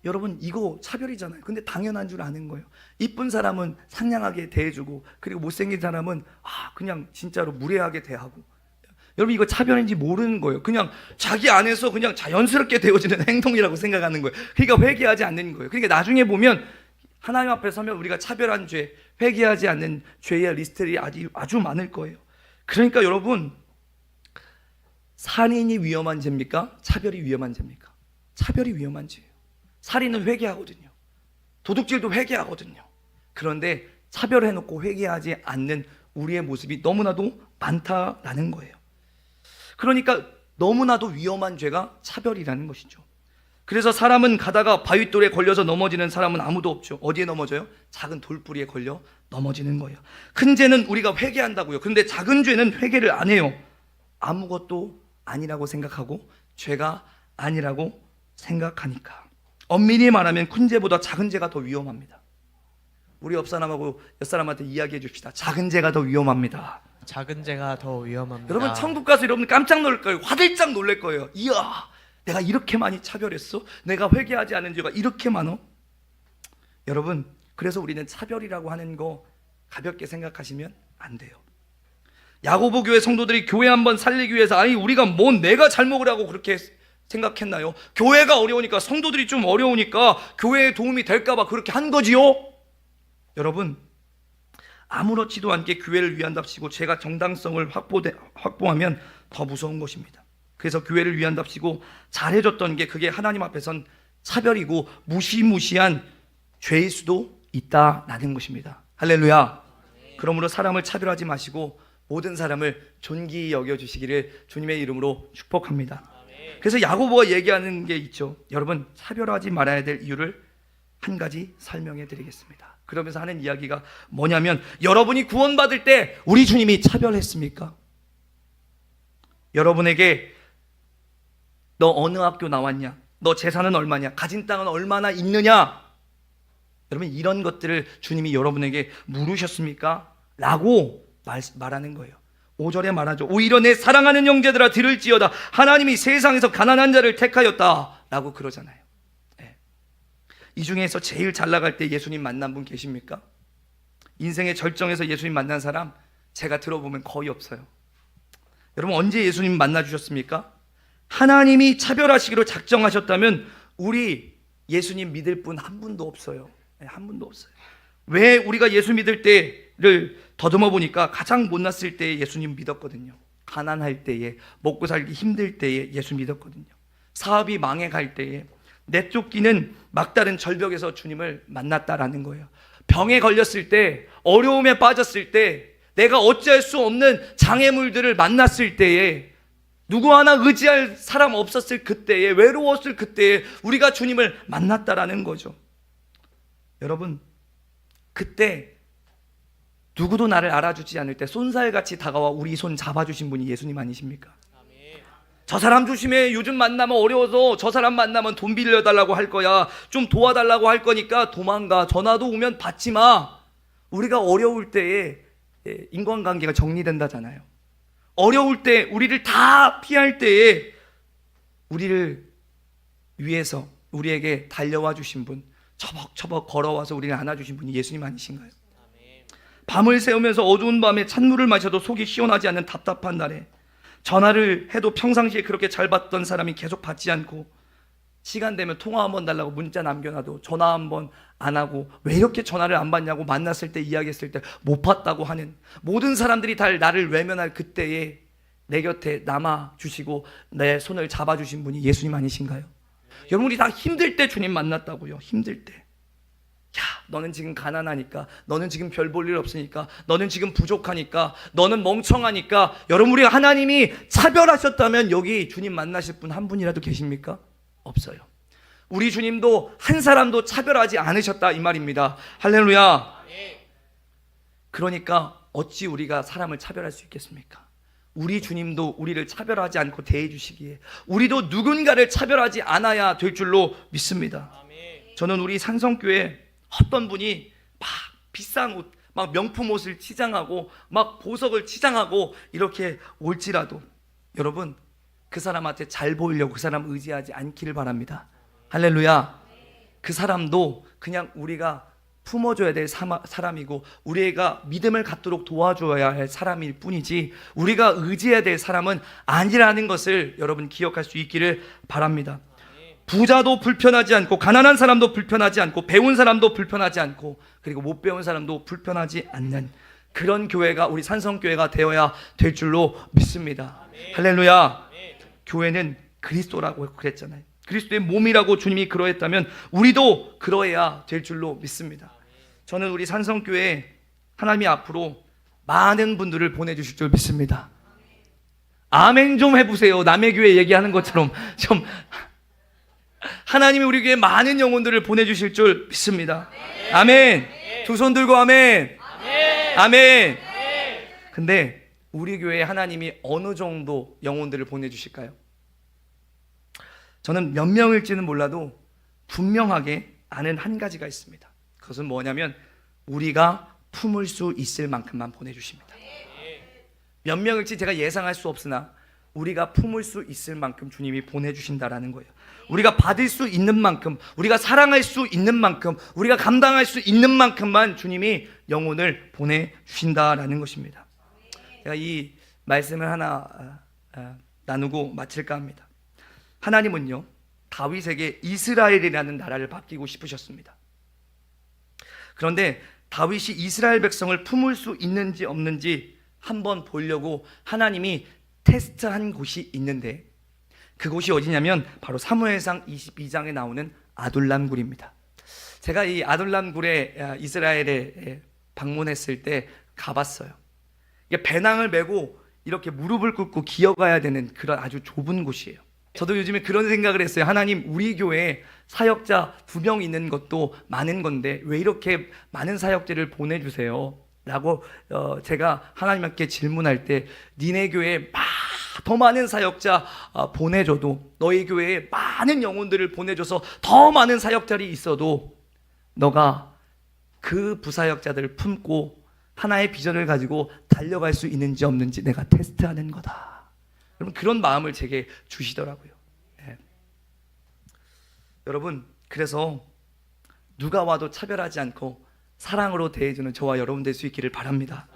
여러분, 이거 차별이잖아요. 근데 당연한 줄 아는 거예요. 이쁜 사람은 상냥하게 대해주고, 그리고 못생긴 사람은 그냥 진짜로 무례하게 대하고. 여러분, 이거 차별인지 모르는 거예요. 그냥 자기 안에서 그냥 자연스럽게 되어지는 행동이라고 생각하는 거예요. 그러니까 회개하지 않는 거예요. 그러니까 나중에 보면 하나님 앞에 서면 우리가 차별한 죄, 회개하지 않는 죄의 리스트들이 아주 많을 거예요. 그러니까 여러분, 살인이 위험한 죄입니까? 차별이 위험한 죄입니까? 차별이 위험한 죄예요. 살인은 회개하거든요. 도둑질도 회개하거든요. 그런데 차별해놓고 회개하지 않는 우리의 모습이 너무나도 많다라는 거예요. 그러니까 너무나도 위험한 죄가 차별이라는 것이죠. 그래서 사람은 가다가 바윗돌에 걸려서 넘어지는 사람은 아무도 없죠. 어디에 넘어져요? 작은 돌뿌리에 걸려 넘어지는 거예요. 큰 죄는 우리가 회개한다고요. 그런데 작은 죄는 회개를 안 해요. 아무것도 아니라고 생각하고 죄가 아니라고 생각하니까. 엄밀히 말하면 큰 죄보다 작은 죄가 더 위험합니다. 우리 옆 사람하고 옆 사람한테 이야기해 줍시다. 작은 죄가 더 위험합니다. 작은 죄가 더 위험합니다. 여러분 천국 가서 여러분 깜짝 놀랄 거예요. 화들짝 놀랄 거예요. 이야, 내가 이렇게 많이 차별했어? 내가 회개하지 않은 죄가 이렇게 많어? 여러분, 그래서 우리는 차별이라고 하는 거 가볍게 생각하시면 안 돼요. 야고보 교회 성도들이 교회 한번 살리기 위해서 아니 우리가 뭔 내가 잘 먹으라고 그렇게 생각했나요? 교회가 어려우니까, 성도들이 좀 어려우니까 교회에 도움이 될까 봐 그렇게 한 거지요. 여러분, 아무렇지도 않게 교회를 위한답시고 죄가 정당성을 확보하면 더 무서운 것입니다. 그래서 교회를 위한답시고 잘해줬던 게 그게 하나님 앞에선 차별이고 무시무시한 죄일 수도 있다라는 것입니다. 할렐루야. 그러므로 사람을 차별하지 마시고 모든 사람을 존귀히 여겨주시기를 주님의 이름으로 축복합니다. 그래서 야고보가 얘기하는 게 있죠. 여러분, 차별하지 말아야 될 이유를 한 가지 설명해 드리겠습니다. 그러면서 하는 이야기가 뭐냐면, 여러분이 구원받을 때 우리 주님이 차별했습니까? 여러분에게 너 어느 학교 나왔냐? 너 재산은 얼마냐? 가진 땅은 얼마나 있느냐? 여러분, 이런 것들을 주님이 여러분에게 물으셨습니까? 라고 말하는 거예요. 5절에 말하죠. 오히려 내 사랑하는 형제들아 들을지어다. 하나님이 세상에서 가난한 자를 택하였다 라고 그러잖아요. 네. 이 중에서 제일 잘 나갈 때 예수님 만난 분 계십니까? 인생의 절정에서 예수님 만난 사람 제가 들어보면 거의 없어요. 여러분, 언제 예수님 만나 주셨습니까? 하나님이 차별하시기로 작정하셨다면 우리 예수님 믿을 분 한 분도 없어요. 네, 한 분도 없어요. 왜 우리가 예수 믿을 때를 더듬어 보니까 가장 못났을 때에 예수님 믿었거든요. 가난할 때에, 먹고 살기 힘들 때에 예수 믿었거든요. 사업이 망해갈 때에, 내쫓기는 막다른 절벽에서 주님을 만났다라는 거예요. 병에 걸렸을 때, 어려움에 빠졌을 때, 내가 어찌할 수 없는 장애물들을 만났을 때에, 누구 하나 의지할 사람 없었을 그때에, 외로웠을 그때에 우리가 주님을 만났다라는 거죠. 여러분, 그때 누구도 나를 알아주지 않을 때 손살같이 다가와 우리 손 잡아주신 분이 예수님 아니십니까? 저 사람 조심해. 요즘 만나면 어려워서 저 사람 만나면 돈 빌려달라고 할 거야. 좀 도와달라고 할 거니까 도망가. 전화도 오면 받지 마. 우리가 어려울 때에 인간관계가 정리된다잖아요. 어려울 때, 우리를 다 피할 때에 우리를 위해서 우리에게 달려와 주신 분, 처벅처벅 걸어와서 우리를 안아주신 분이 예수님 아니신가요? 밤을 새우면서 어두운 밤에 찬물을 마셔도 속이 시원하지 않는 답답한 날에 전화를 해도 평상시에 그렇게 잘 받던 사람이 계속 받지 않고, 시간 되면 통화 한번 달라고 문자 남겨놔도 전화 한번 안 하고, 왜 이렇게 전화를 안 받냐고 만났을 때 이야기했을 때 못 받다고 하는 모든 사람들이 다 나를 외면할 그때에 내 곁에 남아주시고 내 손을 잡아주신 분이 예수님 아니신가요? 여러분, 우리 다 힘들 때 주님 만났다고요. 힘들 때. 야, 너는 지금 가난하니까, 너는 지금 별 볼 일 없으니까, 너는 지금 부족하니까, 너는 멍청하니까. 여러분, 우리 하나님이 차별하셨다면 여기 주님 만나실 분 한 분이라도 계십니까? 없어요. 우리 주님도 한 사람도 차별하지 않으셨다 이 말입니다. 할렐루야. 그러니까 어찌 우리가 사람을 차별할 수 있겠습니까? 우리 주님도 우리를 차별하지 않고 대해 주시기에 우리도 누군가를 차별하지 않아야 될 줄로 믿습니다. 저는 우리 산성교회 어떤 분이 막 비싼 옷, 막 명품 옷을 치장하고 막 보석을 치장하고 이렇게 올지라도 여러분, 그 사람한테 잘 보이려고 그 사람 의지하지 않기를 바랍니다. 할렐루야. 그 사람도 그냥 우리가 품어줘야 될 사람이고 우리가 믿음을 갖도록 도와줘야 할 사람일 뿐이지 우리가 의지해야 될 사람은 아니라는 것을 여러분 기억할 수 있기를 바랍니다. 부자도 불편하지 않고, 가난한 사람도 불편하지 않고, 배운 사람도 불편하지 않고, 그리고 못 배운 사람도 불편하지 않는 그런 교회가 우리 산성교회가 되어야 될 줄로 믿습니다. 할렐루야. 교회는 그리스도라고 그랬잖아요. 그리스도의 몸이라고 주님이 그러했다면 우리도 그러해야 될 줄로 믿습니다. 저는 우리 산성교회 하나님이 앞으로 많은 분들을 보내주실 줄 믿습니다. 아멘 좀 해보세요. 남의 교회 얘기하는 것처럼 좀. 하나님이 우리 교회에 많은 영혼들을 보내주실 줄 믿습니다. 아멘. 두 손 들고 아멘. 아멘. 근데 우리 교회에 하나님이 어느 정도 영혼들을 보내주실까요? 저는 몇 명일지는 몰라도 분명하게 아는 한 가지가 있습니다. 그것은 뭐냐면 우리가 품을 수 있을 만큼만 보내주십니다. 몇 명일지 제가 예상할 수 없으나 우리가 품을 수 있을 만큼 주님이 보내주신다라는 거예요. 우리가 받을 수 있는 만큼, 우리가 사랑할 수 있는 만큼, 우리가 감당할 수 있는 만큼만 주님이 영혼을 보내주신다라는 것입니다. 제가 이 말씀을 하나 나누고 마칠까 합니다. 하나님은요, 다윗에게 이스라엘이라는 나라를 맡기고 싶으셨습니다. 그런데 다윗이 이스라엘 백성을 품을 수 있는지 없는지 한번 보려고 하나님이 테스트한 곳이 있는데, 그곳이 어디냐면 바로 사무엘상 22장에 나오는 아둘람 굴입니다. 제가 이 아둘람 굴에 이스라엘에 방문했을 때 가봤어요. 이게 배낭을 메고 이렇게 무릎을 꿇고 기어가야 되는 그런 아주 좁은 곳이에요. 저도 요즘에 그런 생각을 했어요. 하나님, 우리 교회에 사역자 2명 있는 것도 많은 건데 왜 이렇게 많은 사역자를 보내주세요? 라고 제가 하나님께 질문할 때, 니네 교회에 더 많은 사역자 보내줘도, 너희 교회에 많은 영혼들을 보내줘서 더 많은 사역자들이 있어도 너가 그 부사역자들을 품고 하나의 비전을 가지고 달려갈 수 있는지 없는지 내가 테스트하는 거다. 여러분, 그런 마음을 제게 주시더라고요. 네. 여러분, 그래서 누가 와도 차별하지 않고 사랑으로 대해주는 저와 여러분 될 수 있기를 바랍니다.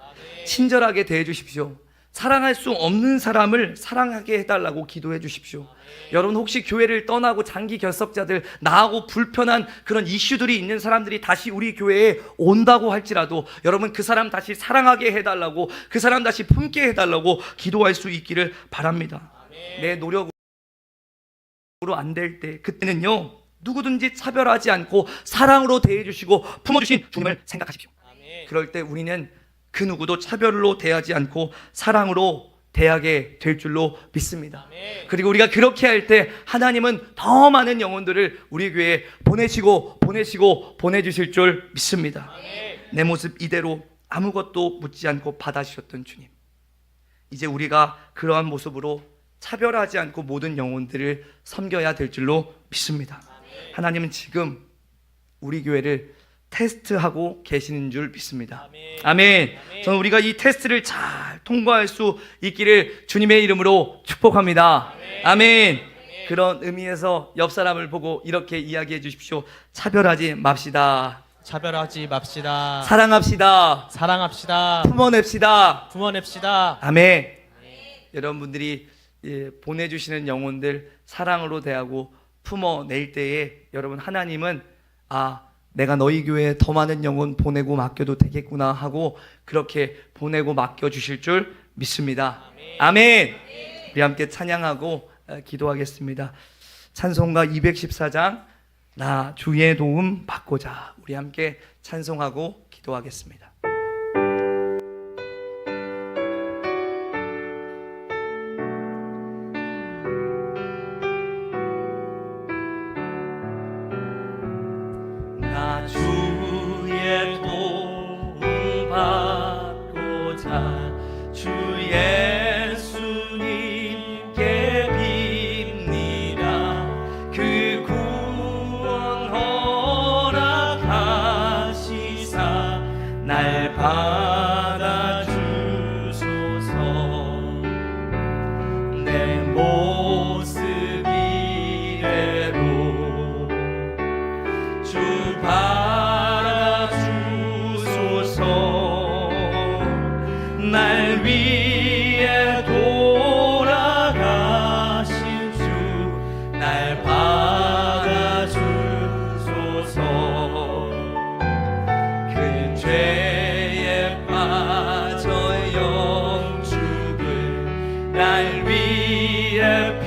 친절하게 대해주십시오. 사랑할 수 없는 사람을 사랑하게 해달라고 기도해 주십시오. 여러분, 혹시 교회를 떠나고 장기 결석자들, 나하고 불편한 그런 이슈들이 있는 사람들이 다시 우리 교회에 온다고 할지라도 여러분, 그 사람 다시 사랑하게 해달라고, 그 사람 다시 품게 해달라고 기도할 수 있기를 바랍니다. 내 노력으로 안 될 때, 그때는요, 누구든지 차별하지 않고 사랑으로 대해주시고 품어주신 주님을 생각하십시오. 그럴 때 우리는 그 누구도 차별로 대하지 않고 사랑으로 대하게 될 줄로 믿습니다. 그리고 우리가 그렇게 할 때 하나님은 더 많은 영혼들을 우리 교회에 보내주실 줄 믿습니다. 내 모습 이대로 아무것도 묻지 않고 받아주셨던 주님, 이제 우리가 그러한 모습으로 차별하지 않고 모든 영혼들을 섬겨야 될 줄로 믿습니다. 하나님은 지금 우리 교회를 테스트하고 계시는 줄 믿습니다. 아멘. 저는 우리가 이 테스트를 잘 통과할 수 있기를 주님의 이름으로 축복합니다. 아멘. 그런 의미에서 옆 사람을 보고 이렇게 이야기해 주십시오. 차별하지 맙시다. 차별하지 맙시다. 사랑합시다. 사랑합시다. 품어냅시다. 품어냅시다. 아멘. 여러분들이 보내주시는 영혼들 사랑으로 대하고 품어낼 때에 여러분, 하나님은 내가 너희 교회에 더 많은 영혼 보내고 맡겨도 되겠구나 하고 그렇게 보내고 맡겨주실 줄 믿습니다. 아멘. 우리 함께 찬양하고 기도하겠습니다. 찬송가 214장 나 주의 도움 받고자, 우리 함께 찬송하고 기도하겠습니다. 나 주의 도움 받고자 주 예수님께 빕니다. 그 구원 허락하시사 날 받아주소서. 내 모습 이대로 주 받아주소서. 날 위해 돌아가신 주 날 받아주소서. 그 죄에 빠져 영죽을 날 위해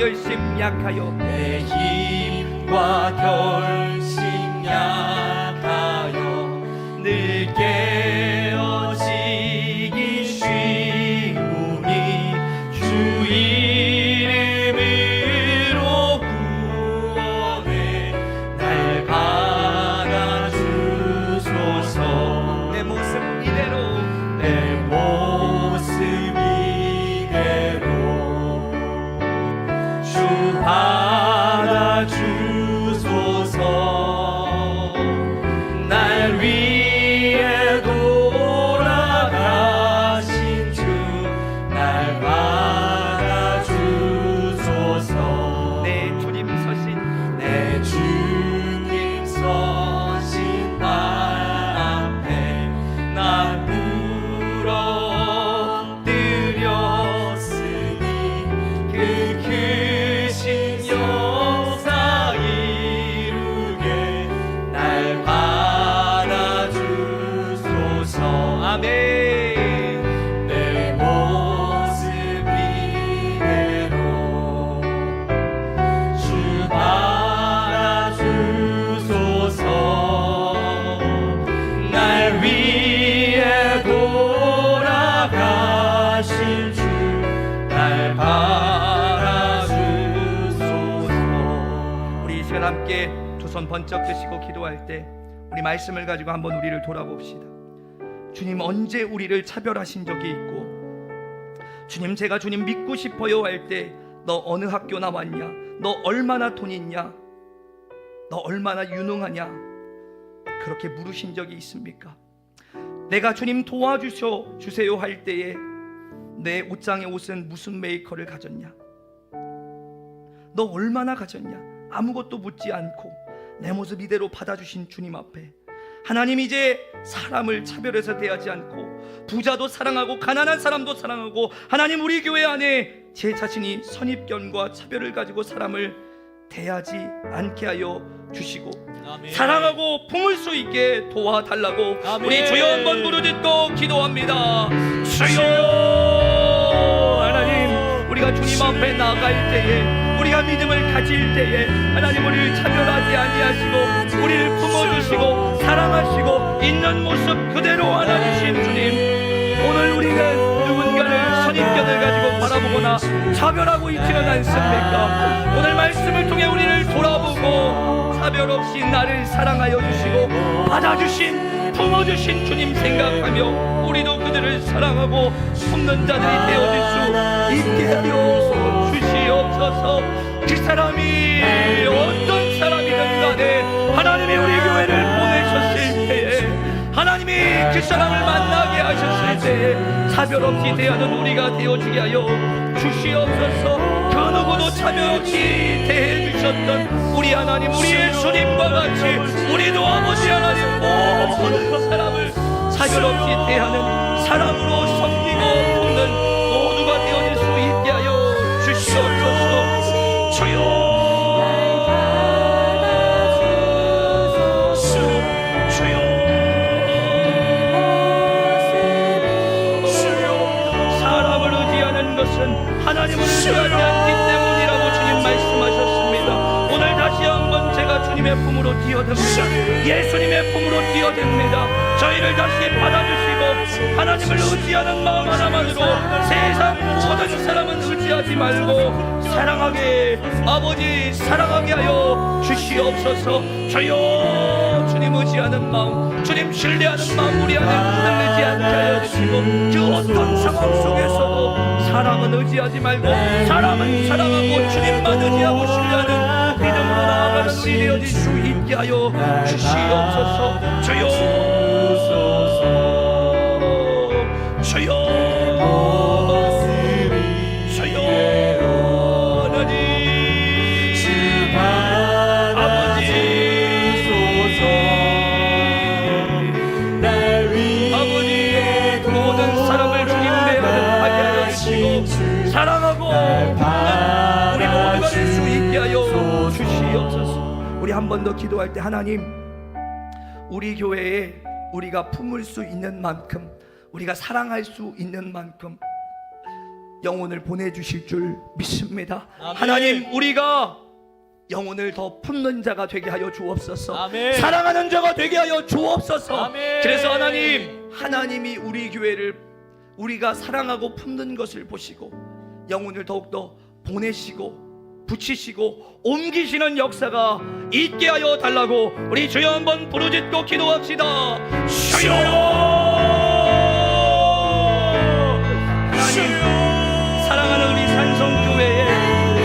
결심 약하여 내 힘과 결심 약하여 늘 깨어지기 쉬우니 주 이름으로 구원해 날 받아주소서. 내 모습 이대로 내 모습 이대로 주 받아주소서. 날 위해 돌아가신 주 날 받아주소서. 내 주님 서신 내 주님 서신 발 앞에 나 엎드렸으니 그 크신 역사 이루게 날 받아주소서. 아멘. 내 모습 이대로 주 받아주소서. 날 위해 돌아가신 주 날 받아주소서. 우리 이 시간 함께 두 손 번쩍 드시고 기도할 때 우리 말씀을 가지고 한번 우리를 돌아봅시다. 주님, 언제 우리를 차별하신 적이 있고, 주님, 제가 주님 믿고 싶어요 할 때 너 어느 학교 나왔냐, 너 얼마나 돈 있냐, 너 얼마나 유능하냐, 그렇게 물으신 적이 있습니까? 내가 주님 도와주세요 할 때에 내 옷장의 옷은 무슨 메이커를 가졌냐, 너 얼마나 가졌냐, 아무것도 묻지 않고 내 모습 이대로 받아주신 주님 앞에 하나님, 이제 사람을 차별해서 대하지 않고 부자도 사랑하고 가난한 사람도 사랑하고, 하나님, 우리 교회 안에 제 자신이 선입견과 차별을 가지고 사람을 대하지 않게 하여 주시고 아멘. 사랑하고 품을 수 있게 도와달라고 아멘. 우리 주여 한번 부르짖고 기도합니다. 주여, 하나님, 우리가 주님 앞에 나갈 때에, 우리가 믿음을 가질 때에 하나님, 우리를 차별하지 아니하시고 우리를 품어주시고 사랑하시고 있는 모습 그대로 안아주신 주님, 오늘 우리는 누군가를 선입견을 가지고 바라보거나 차별하고 있지는 않습니까? 오늘 말씀을 통해 우리를 돌아보고 차별 없이 나를 사랑하여 주시고 받아주신, 품어주신 주님 생각하며 우리도 그들을 사랑하고 품는 자들이 되어질 수 있게 하여 주시옵소서. 그 사람이 어떤 사람이든 간에 하나님이 우리 교회를 보내셨을 때에, 하나님이 그 사람을 만나게 하셨을 때에 차별 없이 대하는 우리가 되어지게 하여 주시옵소서. 그 누구도 차별 없이 대해 주셨던 우리 하나님, 우리 예수님과 같이 우리도 아버지 하나님, 모든 사람을 차별 없이 대하는 사람으로 섬기고 품는 모두가 되어질 수 있게 하여 주시옵소서. 주여, 하나님을 의지하지 않기 때문이라고 주님 말씀하셨습니다. 오늘 다시 한번 제가 주님의 품으로 뛰어듭니다. 예수님의 품으로 뛰어듭니다. 저희를 다시 받아주시고 하나님을 의지하는 마음 하나만으로 세상 모든 사람은 의지하지 말고 사랑하게, 아버지 사랑하게 하여 주시옵소서. 주여, 주님 의지하는 마음, 주님 신뢰하는 마음 우리 안에 흔들리지 않게 하여 주시고, 그 어떤 상황 속에서도 사람은 의지하지 말고 사람은 사랑하고 주님만 의지하고 신뢰하는 믿음으로 나아가는 우리 되어질 수 있게 하여 주시옵소서. 주여, 주여, 사랑하고 품는 우리 모두가 될 수 있게 하여 주시옵소서. 우리 한 번 더 기도할 때, 하나님, 우리 교회에 우리가 품을 수 있는 만큼, 우리가 사랑할 수 있는 만큼 영혼을 보내주실 줄 믿습니다. 아멘. 하나님, 우리가 영혼을 더 품는 자가 되게 하여 주옵소서. 아멘. 사랑하는 자가 되게 하여 주옵소서. 아멘. 그래서 하나님이 우리 교회를 우리가 사랑하고 품는 것을 보시고 영혼을 더욱더 보내시고 붙이시고 옮기시는 역사가 있게 하여 달라고 우리 주여 한번 부르짖고 기도합시다. 주여! 하나님, 사랑하는 우리 산성교회에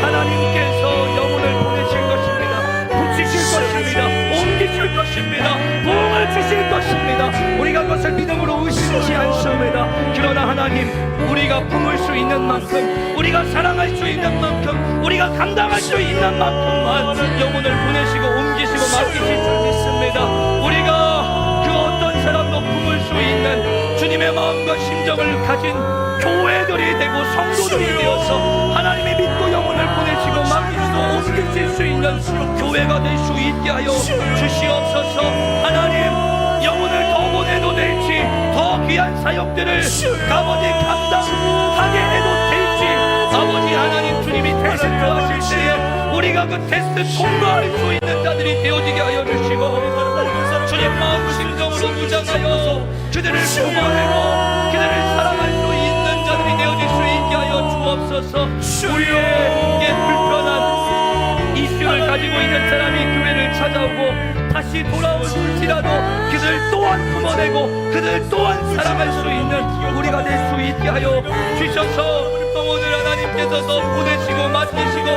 하나님께서 영혼을 보내실 것입니다. 붙이실 것입니다. 옮기실 것입니다. 부흥을 주실 것입니다. 우리가 그것을 믿음으로 의심치 않습니다. 그러나 하나님, 우리가 품을 수 있는 만큼, 우리가 사랑할 수 있는 만큼, 우리가 감당할 수 있는 만큼만 영혼을 보내시고 옮기시고 맡기실 줄 믿습니다. 우리가 그 어떤 사람도 품을 수 있는 주님의 마음과 심정을 가진 교회들이 되고 성도들이 되어서 하나님이 믿고 영혼을 보내시고 맡기시고 옮기실 수 있는 교회가 될 수 있게 하여 주시옵소서. 하나님, 영혼을 더 보내도 될지, 더 귀한 사역들을 아버지 감당하게 해도 될지, 아버지 하나님, 주님이 테스트 하실 때에 우리가 그 테스트 통과할 수 있는 자들이 되어지게 하여 주시고, 주님 마음 심정으로 무장하여 그들을 부모내고 그들을 사랑할 수 있는 자들이 되어질 수 있게 하여 주옵소서. 우리에게 불편한 이슈를 가지고 있는 사람이 교회를 찾아오고 다시 돌아올지라도 그들 또한 품어내고 그들 또한 사랑할 수 있는 우리가 될 수 있게 하여 주셔서 오늘 하나님께서 더 보내시고 맡기시고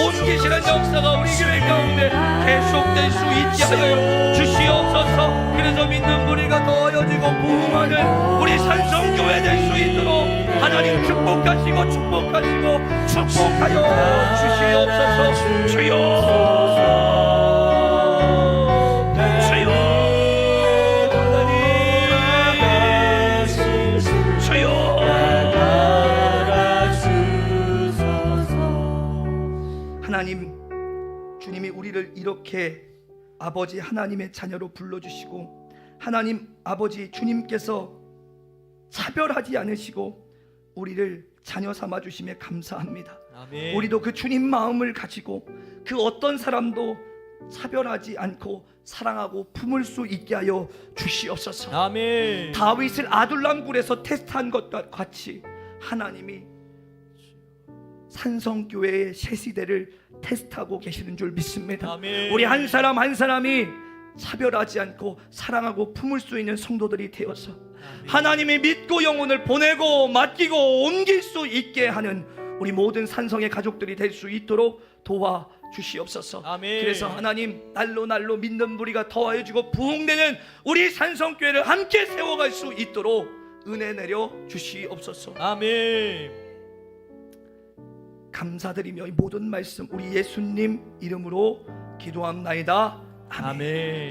옮기시는 역사가 우리 교회 가운데 계속될 수 있게 하여 주시옵소서. 그래서 믿는 우리가 더하여지고 부흥하는 우리 산성교회 될 수 있도록 하나님 축복하시고 축복하여 주시옵소서. 주여, 하나님, 주님이 우리를 이렇게 아버지 하나님의 자녀로 불러주시고 하나님 아버지 주님께서 차별하지 않으시고 우리를 자녀 삼아 주심에 감사합니다. 아멘. 우리도 그 주님 마음을 가지고 그 어떤 사람도 차별하지 않고 사랑하고 품을 수 있게 하여 주시옵소서. 아멘. 다윗을 아둘람 굴에서 테스트한 것과 같이 하나님이 산성교회의 새 시대를 테스트하고 계시는 줄 믿습니다. 아멘. 우리 한 사람 한 사람이 차별하지 않고 사랑하고 품을 수 있는 성도들이 되어서 하나님이 믿고 영혼을 보내고 맡기고 옮길 수 있게 하는 우리 모든 산성의 가족들이 될 수 있도록 도와 주시옵소서. 아멘. 그래서 하나님, 날로 믿는 무리가 더하여지고 부흥되는 우리 산성교회를 함께 세워갈 수 있도록 은혜 내려 주시옵소서. 아멘. 감사드리며 이 모든 말씀 우리 예수님 이름으로 기도합나이다. 아멘. 아멘.